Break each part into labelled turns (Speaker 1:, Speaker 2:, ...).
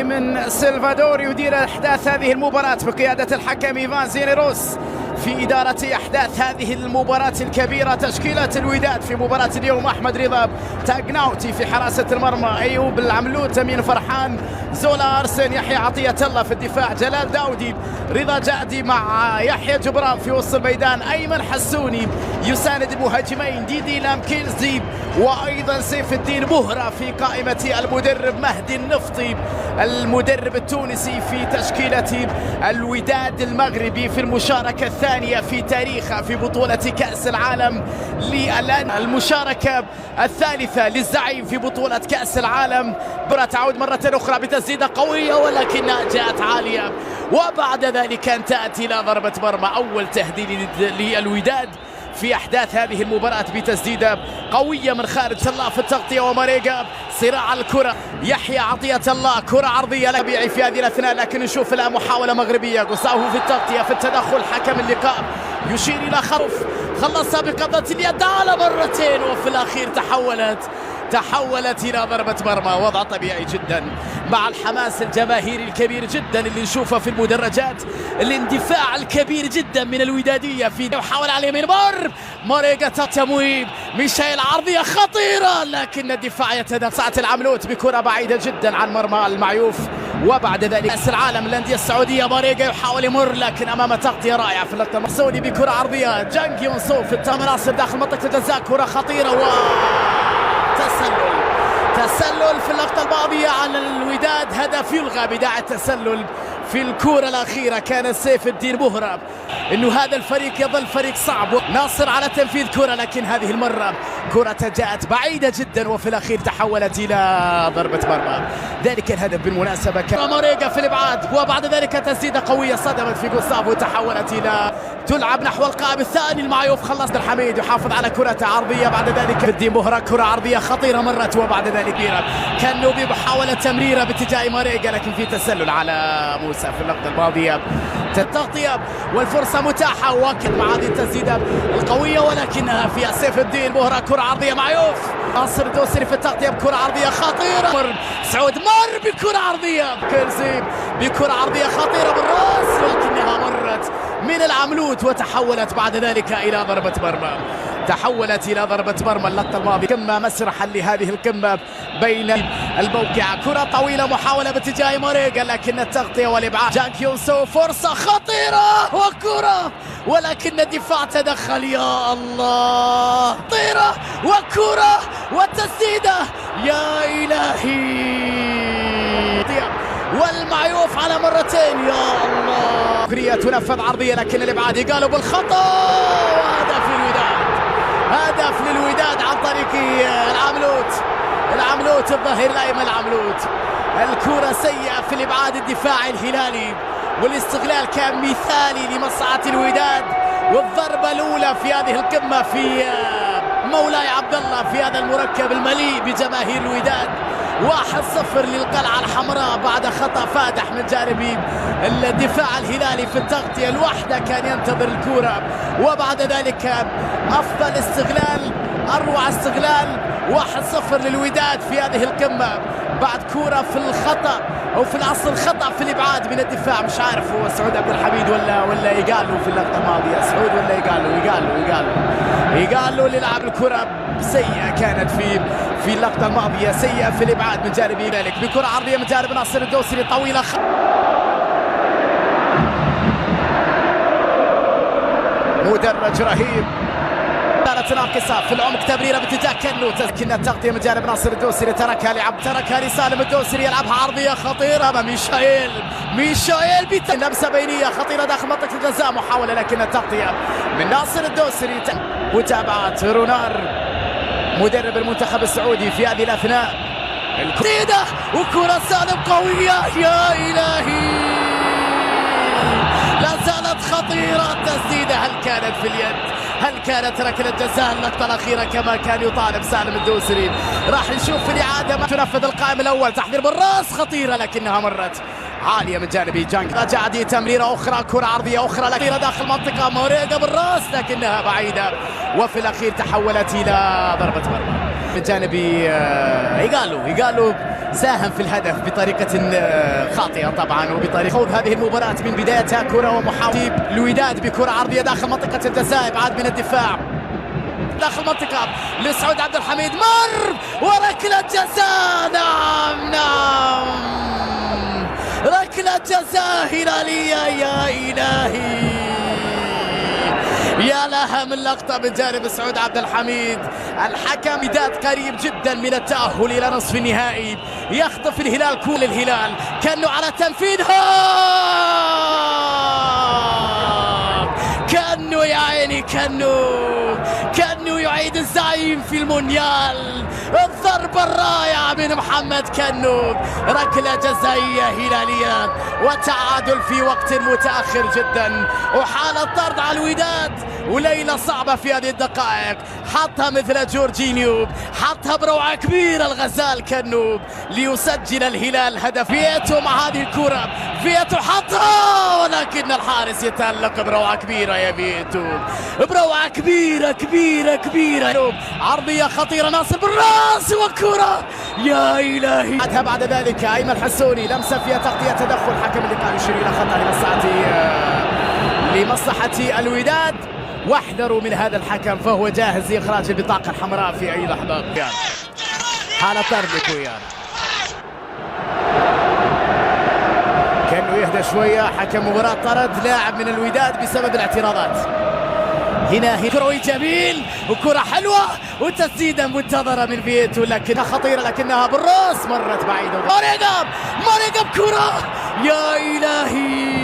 Speaker 1: من سلفادور يدير أحداث هذه المباراة بقيادة الحكم إيفان زينيروس في إدارة أحداث هذه المباراة الكبيرة. تشكيلة الوداد في مباراة اليوم: أحمد رضا، تاغناوتي في حراسة المرمى، أيوب العملوت، أمين فرحان، زولا أرسن، يحيى عطية الله في الدفاع، جلال داودي، رضا جادي مع يحيى جبران في وسط الميدان، أيمن حسوني يساند المهاجمين، ديدي لامكينزي، وأيضا سيف الدين بهرة في قائمة المدرب مهدي النفطي المدرب التونسي في تشكيلة الوداد المغربي في المشاركة الثانية في تاريخه في بطولة كأس العالم، الآن المشاركة الثالثة للزعيم في بطولة كأس العالم. تعود مرة أخرى بتسديدة قوية ولكنها جاءت عالية، وبعد ذلك انتهت إلى ضربة مرمى. أول تهديد للوداد في أحداث هذه المباراة بتسديدة قوية من خارج الله في التغطية، وماريجا صراع الكرة، يحيى عطية الله، كرة عرضية طبيعي في هذه الأثناء، لكن نشوف الآن محاولة مغربية، غوساو في التغطية في التدخل، حكم اللقاء يشير إلى خروف، خلصها بقبضة اليد على مرتين، وفي الأخير تحولت إلى ضربة مرمى. وضع طبيعي جدا مع الحماس الجماهيري الكبير جدا اللي نشوفه في المدرجات، الاندفاع الكبير جدا من الودادية في محاولة على اليمين، ماريجا تمويب، ميشيل عرضية خطيرة لكن الدفاع يتدخل. ساعة العملوت بكرة بعيدة جدا عن مرمى المعيوف، وبعد ذلك كأس العالم للأندية السعودية، ماريجا يحاول يمر لكن أمام تغطية رائعة في اللقطة. محسوني بكرة عرضية، جانج يونسو في التمراسر داخل منطقة الجزاء، كرة خطيرة تسلل في اللقطة الماضية على الوداد، هدف يلغى بداعي التسلل في الكرة الأخيرة. كان سيف الدين بهرة إنه هذا الفريق يظل فريق صعب، ناصر على تنفيذ كرة، لكن هذه المرة كرة جاءت بعيدة جدا وفي الأخير تحولت إلى ضربة مرمى. ذلك الهدف بالمناسبة كان ماريجا في الإبعاد، وبعد ذلك تسديدة قوية صدمت في غوسافو وتحولت إلى تلعب نحو القائم الثاني. المعيوف خلص، الحميد يحافظ على كرة عرضية، بعد ذلك الدين بهرة كرة عرضية خطيرة مرت، وبعد ذلك كان نوبي محاولة تمريرة باتجاه ماريجا، لكن في تسلل على موسى في اللقطة الماضية. التغطية والفرصة متاحة، وكل مع هذه التسديدة القوية ولكنها فيها سيف الدين بهرة، كرة عرضية معيوف، ناصر الدوسري في التغطية بكرة عرضية خطيرة، سعود مر بكرة عرضية، كرزي بكرة عرضية خطيرة بالراس ولكنها مرت من العملوت وتحولت بعد ذلك إلى ضربة مرمى. اللقطة الماضية قمة مسرحا لهذه القمة بين الموقعة، كرة طويلة، محاولة باتجاه ماريجا لكن التغطية والإبعاد، جانك يونسو فرصة خطيرة وكرة ولكن الدفاع تدخل، يا الله، خطيرة وكرة والتسديدة، يا إلهي، والمعيوف على مرتين، يا الله، كرية تنفذ عرضية لكن الإبعاد يقالوا بالخطأ، هدف للوداد عن طريق العملوت الظهير الأيمن. العملوت الكرة سيئة في الإبعاد الدفاعي الهلالي، والاستغلال كان مثالي لمصلحة الوداد، والضربة الأولى في هذه القمة في مولاي عبد الله في هذا المركب المليء بجماهير الوداد. 1-0 للقلعة الحمراء بعد خطأ فادح من جانب الدفاع الهلالي في التغطية الوحدة، كان ينتظر الكرة، وبعد ذلك أفضل استغلال، أروع استغلال، 1-0 للوداد في هذه القمة بعد كرة في الخطأ أو في الأصل خطأ في الإبعاد من الدفاع. مش عارف هو سعود عبد الحميد ولا يقال له في اللقطة الماضية سعود، ولا يقال له للعب الكرة سيئة كانت في اللقطة الماضية، سيئة في الإبعاد من جانب ذلك، بكرة عرضية من جانب ناصر الدوسري طويلة، مدرج رهيب، كانت ناقصة في العمق، تمريرة باتجاه كنو، لكن التغطية من جانب ناصر الدوسري، تركها لسالم الدوسري، يلعبها عرضية خطيرة، ميشايل لمسة بينية خطيرة داخل منطقة الجزاء، محاولة لكن التغطية من ناصر الدوسري، متابعة رونار مدرب المنتخب السعودي في هذه الأثناء، التسديدة وكرة سالم قوية، يا إلهي، لا زالت خطيرة التسديدة، هل كانت في اليد؟ هل كانت ركلة جزاء؟ اللقطة الأخيرة كما كان يطالب سالم الدوسري، راح نشوف في الإعادة ما تنفذ القائم الأول، تحضير بالراس خطيرة لكنها مرت عالية من جانب جانج، رجعت تمريرة أخرى، كرة عرضية أخرى لكن داخل منطقة ماريجا بالراس لكنها بعيدة، وفي الأخير تحولت إلى ضربة مرمى من جانب يقالوا ساهم في الهدف بطريقة خاطئة طبعا، وبطريقة خوض هذه المباراة من بدايتها كرة ومحاولة الوداد بكرة عرضية داخل منطقة الجزاء، ابعاد من الدفاع داخل منطقة لسعود عبد الحميد، مر وركلة جزاء. نعم ركلة جزاء هلالية. يا إلهي يا لها من لقطة من جانب سعود عبد الحميد. الحكم وداد قريب جدا من التأهل إلى نصف النهائي، يخطف الهلال كل الهلال كأنه على تنفيذها، كأنه يا عيني كأنه يعيد الزعيم في المونديال. الضربة الرائعة من محمد كنوب، ركلة جزائية هلالية وتعادل في وقت متأخر جدا، وحالة طرد على الوداد وليلة صعبة في هذه الدقائق. حطها مثل جورجينيو، حطها بروعة كبيرة الغزال كنوب ليسجل الهلال هدف. فيتو مع هذه الكرة، فيتو حطها ولكن الحارس يتألق بروعة كبيرة. يا فيتو بروعة كبيرة كبيرة كبيرة، عرضية خطيرة ناصر بالراس وكرة. يا إلهي بعد ذلك أيمن الحسوني لمسة فيها تغطية تدخل حكم اللقاء يشير إلى خطأ لمصلحة الوداد، واحذروا من هذا الحكم فهو جاهز لإخراج البطاقة الحمراء في أي لحظة. حالة طرد لكويان، كأنه يهدى شوية. حكم مباراة طرد لاعب من الوداد بسبب الاعتراضات. هنا كروي جميل وكرة حلوة وتسديدة منتظرة من فيتو، لكنها خطيرة لكنها بالراس مرت بعيدة. ماريجا بكرة. يا إلهي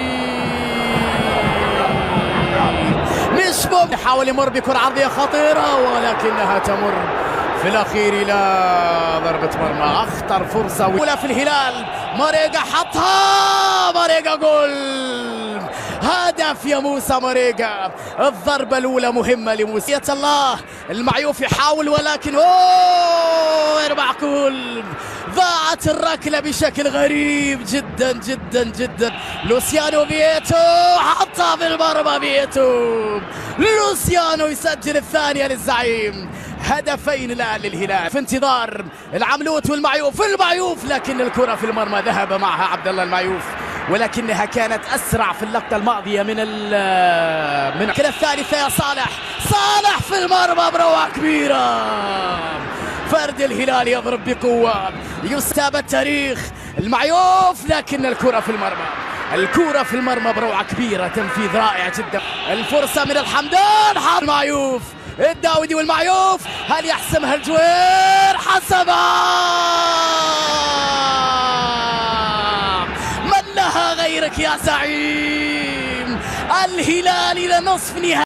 Speaker 1: مش ممكن، يحاول يمر بكرة عرضية خطيرة ولكنها تمر في الأخير إلى ضربة مرمى. أخطر فرصة أولى في الهلال، ماريجا حطها، ماريجا جول، هدف يا موسى ماريجا. الضربة الأولى مهمة لموسى. يا الله المعيوف يحاول ولكن غير معقول، ضاعت الركلة بشكل غريب جدا جدا جدا. لوسيانو فيتو حطها في المرمى، فيتو لوسيانو يسجل الثانية للزعيم. هدفين الآن للهلال في انتظار العملوت والمعيوف. لكن الكرة في المرمى ذهب معها عبد الله المعيوف، ولكنها كانت أسرع في اللقطة الماضية من الكرة الثالثة. يا صالح في المرمى بروعة كبيرة، فرد الهلال يضرب بقوة، يستاب التاريخ. المعيوف لكن الكرة في المرمى بروعة كبيرة، تنفيذ رائع جدا. الفرصة من الحمدان، حار المعيوف الداودي والمعيوف، هل يحسمها الجوير؟ حسبها، من لها غيرك يا زعيم. الهلال إلى نصف نهائي.